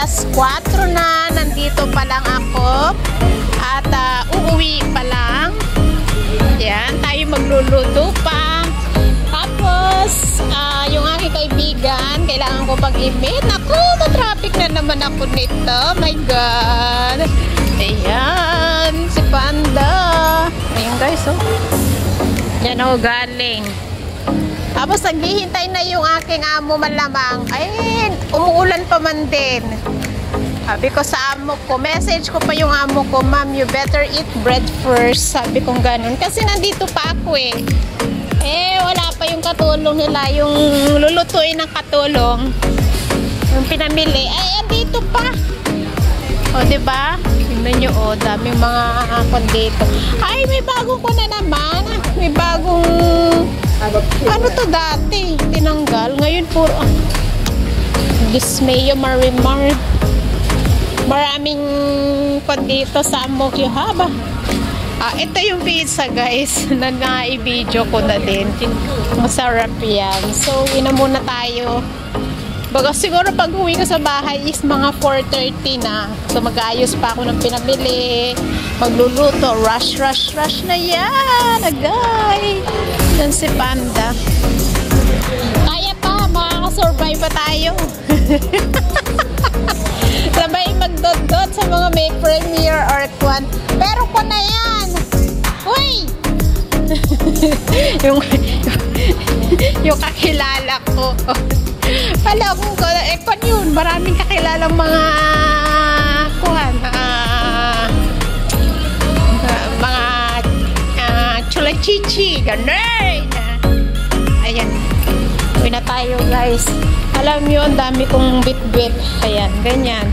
alas 4 na. Nandito pa lang ako. At uuwi pa lang. Yan, tayo magluluto pa. Tapos, yung aking kaibigan, kailangan ko pag-imit. Naku, na-traffic na naman ako nito. My God. Ayan, si Panda. Ayan guys, oh. Yan o, galing. Tapos, naghihintay na yung aking amo malamang. Ayun, umuulan pa man din. Sabi ko sa amo ko, message ko pa yung amo ko, ma'am, you better eat bread first. Sabi kong ganun. Kasi nandito pa ako eh. Wala pa yung katulong nila. Yung lulutuin ng katulong. Yung pinamili. Andito pa. O, diba? Tingnan nyo, o. Daming mga akon dito. Ay, may bagong ko na naman. May bagong... Ano to dati? Tinanggal. Ngayon puro... Dismayo, Marimar. Maraming kon dito sa Amokyo Haba. Ito yung pizza guys na na-i-video ko na din. Masarap yan. So, ina muna tayo. Baga siguro pag uwi ko sa bahay is mga 4:30 na. So, mag-ayos pa ako ng pinabili. Magluluto. Rush, rush, rush na yan. Agay. Yan si Panda. Kaya pa. Makakasurvive pa tayo. Sabay magdot-dot sa mga may premiere or kwan. Pero ko na yan. Uy! yung kakilala ko. Pala kung ko, kwan yun. Maraming kakilalang mga kwan. Mga chula-chichi. Ganun. Ayan. Uwi na tayo guys. Alam nyo, ang dami kong bit-bit. Ayan, ganyan.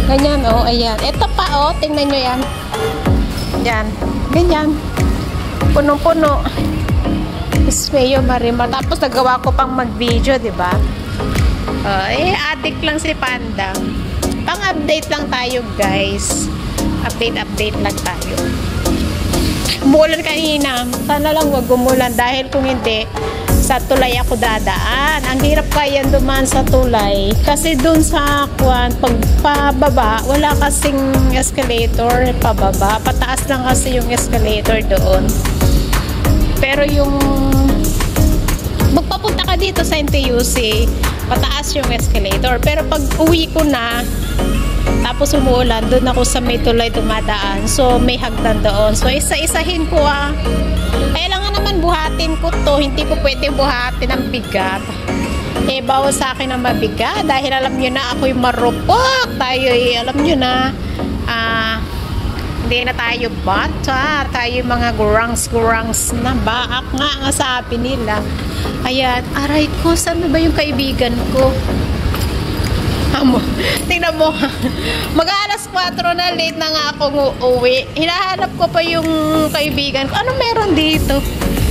Ganyan, oh, ayan. Ito pa, oh, tingnan nyo yan. Yan, ganyan. Punong-puno. Dismayo, Marimar. Tapos, nagawa ko pang mag-video, diba? Addict lang si Panda. Pang-update lang tayo, guys. Update lang tayo. Umulan kanina. Sana lang wag umulan dahil kung hindi, sa tulay ako dadaan. Ang hirap kaya dumaan sa tulay. Kasi dun sa kwan, pagpababa, wala kasing escalator pababa. Pataas lang kasi yung escalator doon. Pero yung magpapunta ka dito sa NTUC, pataas yung escalator. Pero pag uwi ko na, tapos umuulan, doon ako sa may tulay dumadaan. So, may hagdan doon. So, isa-isahin ko Kaya lang naman buhatin ko to. Hindi ko pwede buhatin ang bigat. Bawal sa akin ang mabigat. Dahil alam nyo na ako'y marupok. Tayo alam nyo na, hindi na tayo bata. Tayo mga gurangs na. Baak nga sabi nila. Ayan, aray ko, saan ba yung kaibigan ko? Tingnan mo, mag-alas 4 na, late na nga akong uuwi. Hinahanap ko pa yung kaibigan ko. Ano meron dito?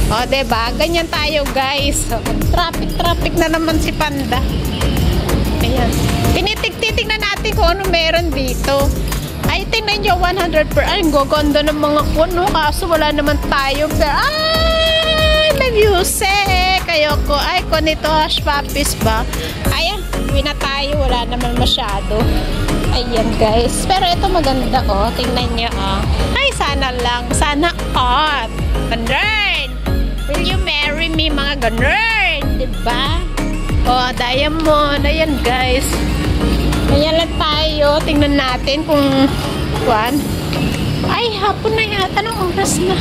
O, diba? Ganyan tayo, guys. Traffic na naman si Panda. Ayan. Titignan natin kung ano meron dito. Ay, tingnan nyo, 100 per. Ay, gaganda ng mga kuno. Kaso wala naman tayo. Pero, ay, may music. Ayoko. Ay, nito, hush puppies ba? Ayan. Uwi na tayo, wala naman masyado. Ayan guys, pero ito maganda tingnan nyo ay sana lang, sana ganun, will you marry me, mga ganun, diba? Diamond, ayan guys, ayan lang tayo, tingnan natin kung ay hapon na yata, anong oras na?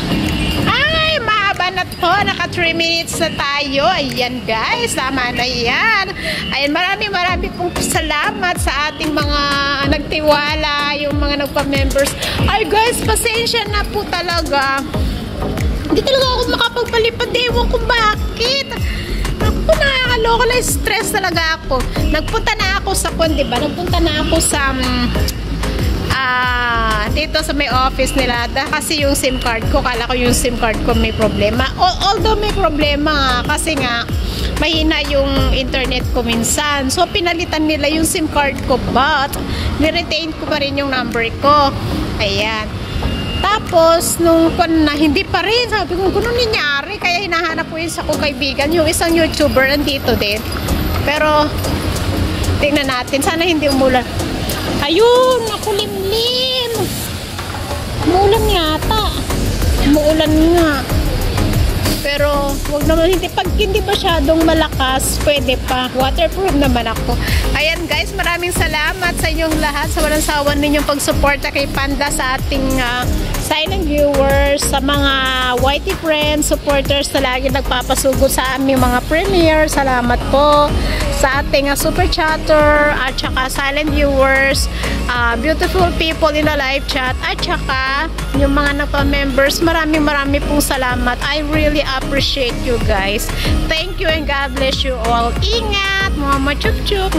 Na to, naka 3 minutes na tayo. Ayan guys, tama na yan. Ayan, marami pong salamat sa ating mga nagtiwala, yung mga nagpa-members. Ay guys, pasensya na po talaga. Hindi talaga ako makapagpalipad. Ewan kung bakit. Ako, nakakaloka na, stress talaga ako. Nagpunta na ako sa diba? Nagpunta na ako sa dito sa may office nila kasi yung SIM card ko, kala ko yung SIM card ko may problema. Although may problema kasi nga mahina yung internet ko minsan. So pinalitan nila yung SIM card ko but ni-retain ko pa rin yung number ko. Ayan. Tapos nung na hindi pa rin, sabi ko kung nangyari, kaya hinahanap ko yung sa kong kaibigan, yung isang YouTuber nandito din. Pero tingnan natin, sana hindi umulan. Ayun, nakulimlim. Umuulan yata. Umuulan nga. Pero, wag naman, pag hindi masyadong malakas, pwede pa. Waterproof naman ako. Ayan guys, maraming salamat sa inyong lahat sa walang sawan ninyong pagsuporta kay Panda sa ating silent viewers, sa mga YT friends, supporters na lagi nagpapasugod sa aming mga premiere. Salamat po sa ating super chatter at saka silent viewers, beautiful people in the live chat, at saka yung mga nagpa-members. Maraming pong salamat. I really appreciate you guys. Thank you and God bless you all. Ingat! Mga chup-chup!